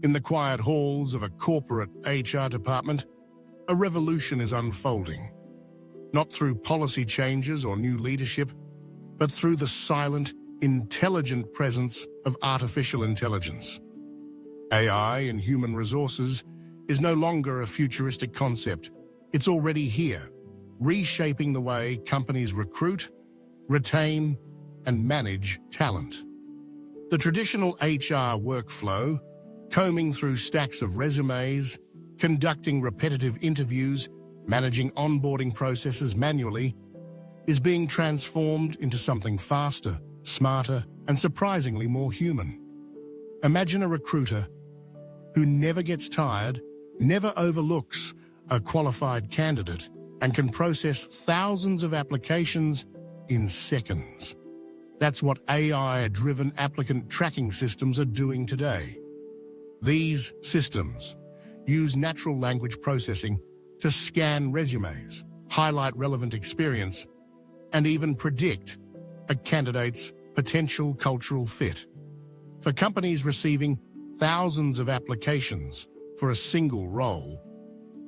In the quiet halls of a corporate HR department, a revolution is unfolding. Not through policy changes or new leadership, but through the silent, intelligent presence of artificial intelligence. AI in human resources is no longer a futuristic concept. It's already here, reshaping the way companies recruit, retain, and manage talent. The traditional HR workflow, combing through stacks of resumes, conducting repetitive interviews, managing onboarding processes manually, is being transformed into something faster, smarter, and surprisingly more human. Imagine a recruiter who never gets tired, never overlooks a qualified candidate, and can process thousands of applications in seconds. That's what AI-driven applicant tracking systems are doing today. These systems use natural language processing to scan resumes, highlight relevant experience, and even predict a candidate's potential cultural fit. For companies receiving thousands of applications for a single role,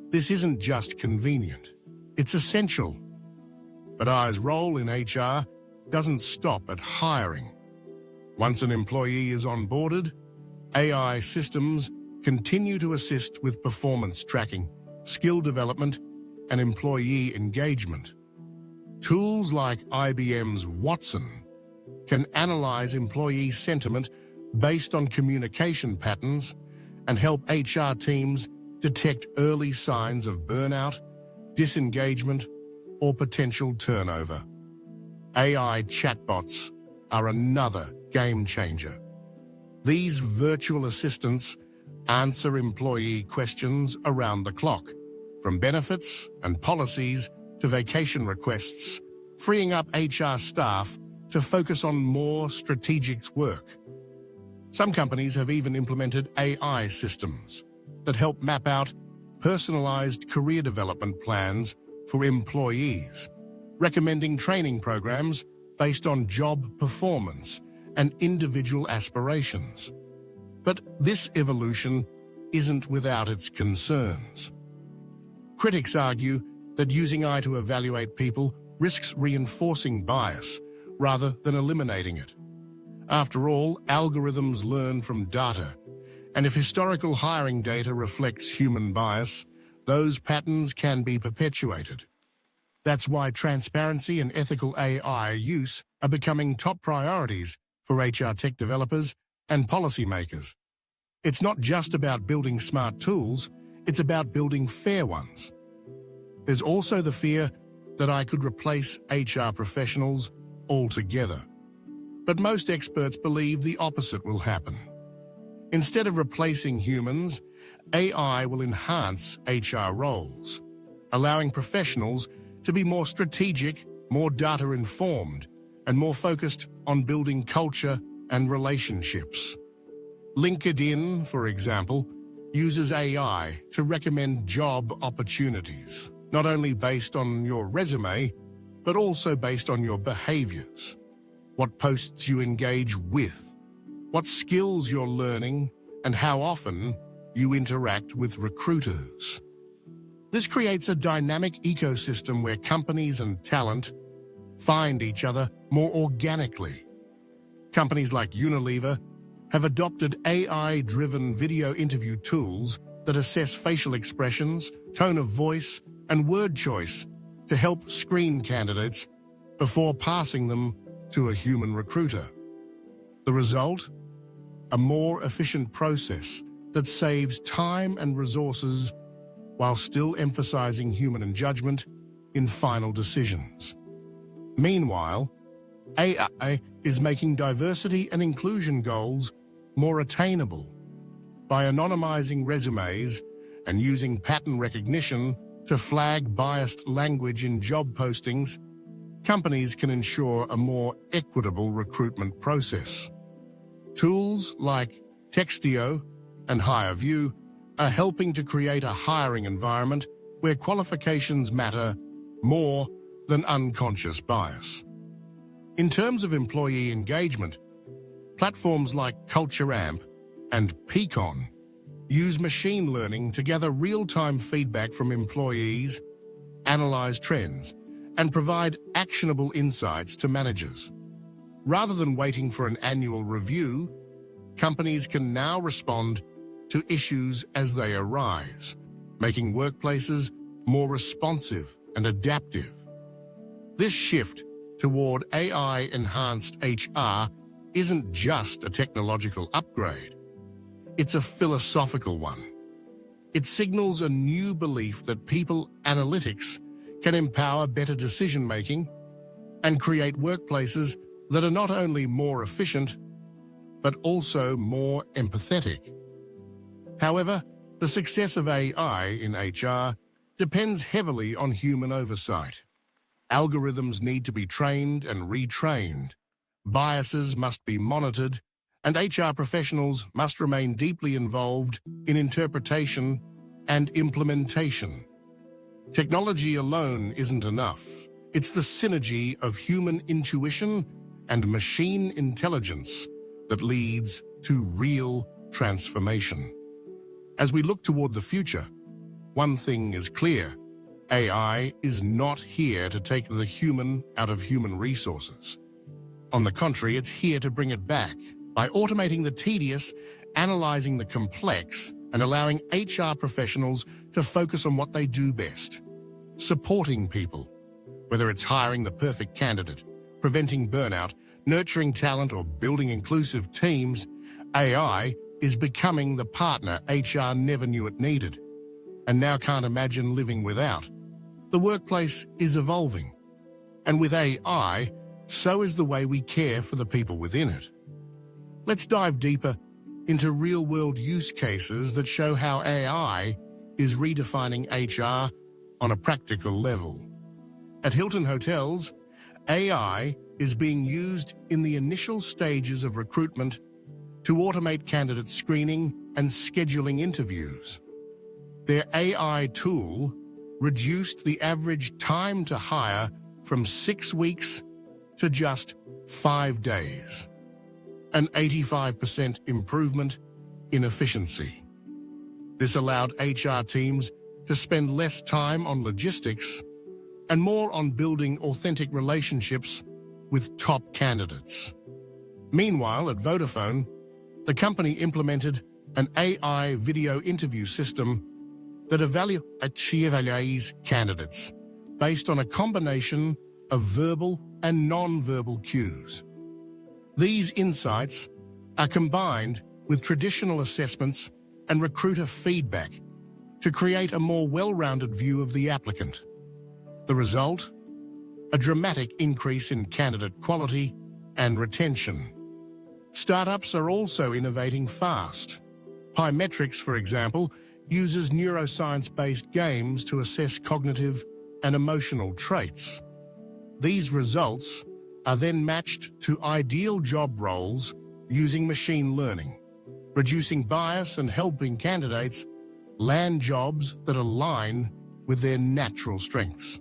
this isn't just convenient, it's essential. But AI's role in HR doesn't stop at hiring. Once an employee is onboarded, AI systems continue to assist with performance tracking, skill development, and employee engagement. Tools like IBM's Watson can analyze employee sentiment based on communication patterns and help HR teams detect early signs of burnout, disengagement, or potential turnover. AI chatbots are another game changer. These virtual assistants answer employee questions around the clock, from benefits and policies to vacation requests, freeing up HR staff to focus on more strategic work. Some companies have even implemented AI systems that help map out personalized career development plans for employees, recommending training programs based on job performance and individual aspirations. But this evolution isn't without its concerns. Critics argue that using AI to evaluate people risks reinforcing bias rather than eliminating it. After all, algorithms learn from data, and if historical hiring data reflects human bias, those patterns can be perpetuated. That's why transparency and ethical AI use are becoming top priorities for HR tech developers and policymakers. It's not just about building smart tools, it's about building fair ones. There's also the fear that AI could replace HR professionals altogether. But most experts believe the opposite will happen. Instead of replacing humans, AI will enhance HR roles, allowing professionals to be more strategic, more data-informed, and more focused on building culture and relationships. LinkedIn, for example, uses AI to recommend job opportunities, not only based on your resume, but also based on your behaviors, what posts you engage with, what skills you're learning, and how often you interact with recruiters. This creates a dynamic ecosystem where companies and talent find each other more organically. Companies like Unilever have adopted AI-driven video interview tools that assess facial expressions, tone of voice, and word choice to help screen candidates before passing them to a human recruiter. The result? A more efficient process that saves time and resources while still emphasizing human judgment in final decisions. Meanwhile, AI is making diversity and inclusion goals more attainable. By anonymizing resumes and using pattern recognition to flag biased language in job postings, companies can ensure a more equitable recruitment process. Tools like Textio and HireView are helping to create a hiring environment where qualifications matter more than unconscious bias. In terms of employee engagement, platforms like Culture Amp and Peakon use machine learning to gather real-time feedback from employees, analyze trends, and provide actionable insights to managers. Rather than waiting for an annual review, companies can now respond to issues as they arise, making workplaces more responsive and adaptive. This shift toward AI-enhanced HR isn't just a technological upgrade. It's a philosophical one. It signals a new belief that people analytics can empower better decision-making and create workplaces that are not only more efficient, but also more empathetic. However, the success of AI in HR depends heavily on human oversight. Algorithms need to be trained and retrained. Biases must be monitored, and HR professionals must remain deeply involved in interpretation and implementation. Technology alone isn't enough. It's the synergy of human intuition and machine intelligence that leads to real transformation. As we look toward the future, one thing is clear: AI is not here to take the human out of human resources. On the contrary, it's here to bring it back by automating the tedious, analyzing the complex, and allowing HR professionals to focus on what they do best: supporting people. Whether it's hiring the perfect candidate, preventing burnout, nurturing talent, or building inclusive teams, AI is becoming the partner HR never knew it needed, and now can't imagine living without. The workplace is evolving, and with AI, so is the way we care for the people within it. Let's dive deeper into real-world use cases that show how AI is redefining HR on a practical level. At Hilton Hotels, AI is being used in the initial stages of recruitment to automate candidate screening and scheduling interviews. Their AI tool reduced the average time to hire from 6 weeks to just 5 days, an 85% improvement in efficiency. This allowed HR teams to spend less time on logistics and more on building authentic relationships with top candidates. Meanwhile, at Vodafone, the company implemented an AI video interview system that evaluates candidates based on a combination of verbal and non-verbal cues. These insights are combined with traditional assessments and recruiter feedback to create a more well-rounded view of the applicant. The result? A dramatic increase in candidate quality and retention. Startups are also innovating fast. Pymetrics, for example, uses neuroscience-based games to assess cognitive and emotional traits. These results are then matched to ideal job roles using machine learning, reducing bias and helping candidates land jobs that align with their natural strengths.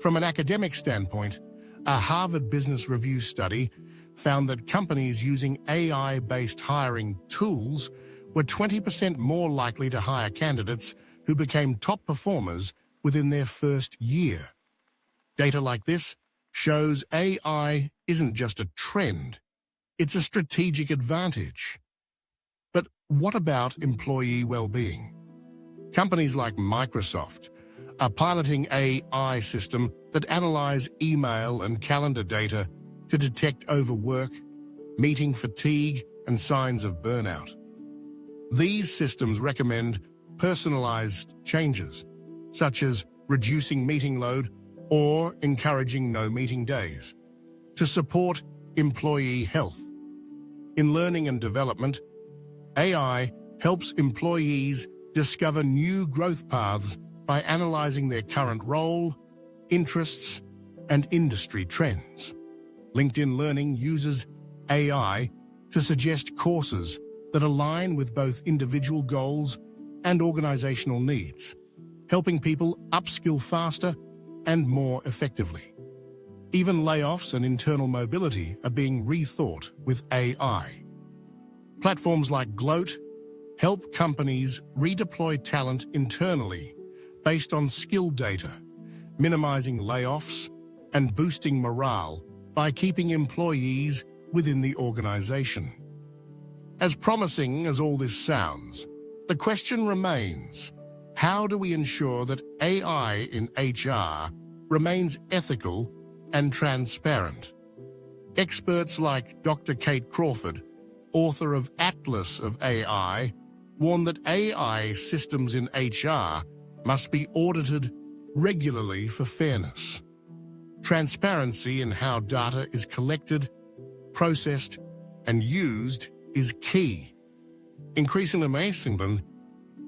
From an academic standpoint, a Harvard Business Review study found that companies using AI-based hiring tools were 20% more likely to hire candidates who became top performers within their first year. Data like this shows AI isn't just a trend, it's a strategic advantage. But what about employee well-being? Companies like Microsoft are piloting AI systems that analyze email and calendar data to detect overwork, meeting fatigue, and signs of burnout. These systems recommend personalized changes, such as reducing meeting load or encouraging no-meeting days, to support employee health. In learning and development, AI helps employees discover new growth paths by analyzing their current role, interests, and industry trends. LinkedIn Learning uses AI to suggest courses that align with both individual goals and organizational needs, helping people upskill faster and more effectively. Even layoffs and internal mobility are being rethought with AI. Platforms like Gloat help companies redeploy talent internally based on skill data, minimizing layoffs and boosting morale by keeping employees within the organization. As promising as all this sounds, the question remains, how do we ensure that AI in HR remains ethical and transparent? Experts like Dr. Kate Crawford, author of Atlas of AI, warn that AI systems in HR must be audited regularly for fairness. Transparency in how data is collected, processed, and used is key. Increasingly,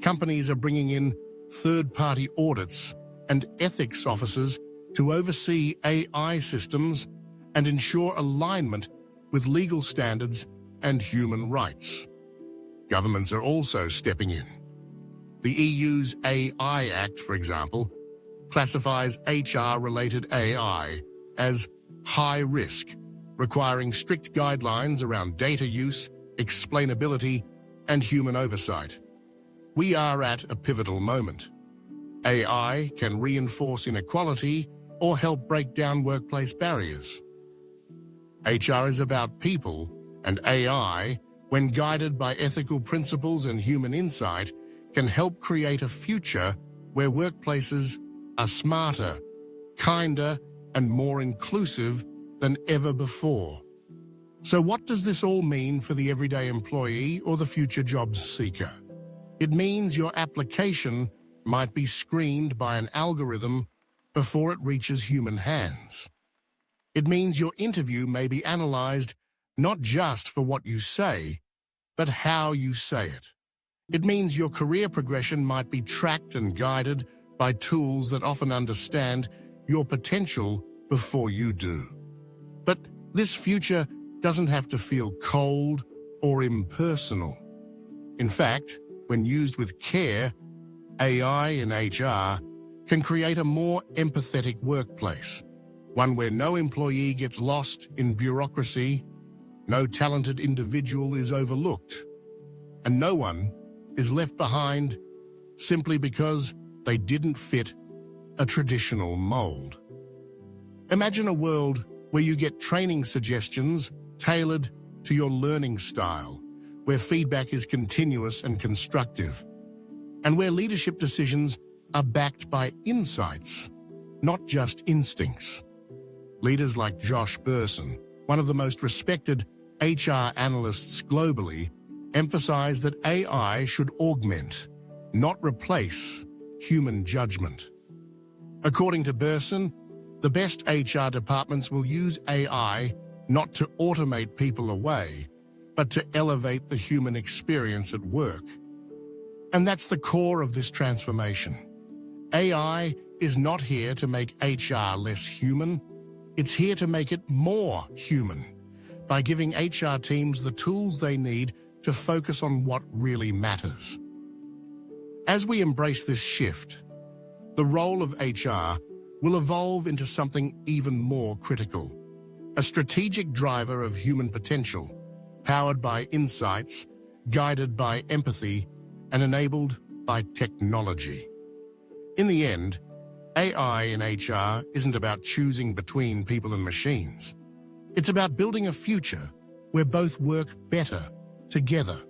companies are bringing in third-party audits and ethics officers to oversee AI systems and ensure alignment with legal standards and human rights. Governments are also stepping in. The EU's AI Act, for example, classifies HR-related AI as high risk, requiring strict guidelines around data use, explainability, and human oversight. We are at a pivotal moment. AI can reinforce inequality or help break down workplace barriers. HR is about people, and AI, when guided by ethical principles and human insight, can help create a future where workplaces are smarter, kinder, and more inclusive than ever before. So what does this all mean for the everyday employee or the future jobs seeker? It means your application might be screened by an algorithm before it reaches human hands. It means your interview may be analyzed not just for what you say, but how you say it. It means your career progression might be tracked and guided by tools that often understand your potential before you do. But this future doesn't have to feel cold or impersonal. In fact, when used with care, AI in HR can create a more empathetic workplace, one where no employee gets lost in bureaucracy, no talented individual is overlooked, and no one is left behind simply because they didn't fit a traditional mold. Imagine a world where you get training suggestions tailored to your learning style, where feedback is continuous and constructive, and where leadership decisions are backed by insights, not just instincts. Leaders like Josh Bersin, one of the most respected HR analysts globally, emphasize that AI should augment, not replace, human judgment. According to Bersin, the best HR departments will use AI not to automate people away, but to elevate the human experience at work. And that's the core of this transformation. AI is not here to make HR less human. It's here to make it more human by giving HR teams the tools they need to focus on what really matters. As we embrace this shift, the role of HR will evolve into something even more critical, a strategic driver of human potential, powered by insights, guided by empathy, and enabled by technology. In the end, AI in HR isn't about choosing between people and machines. It's about building a future where both work better together.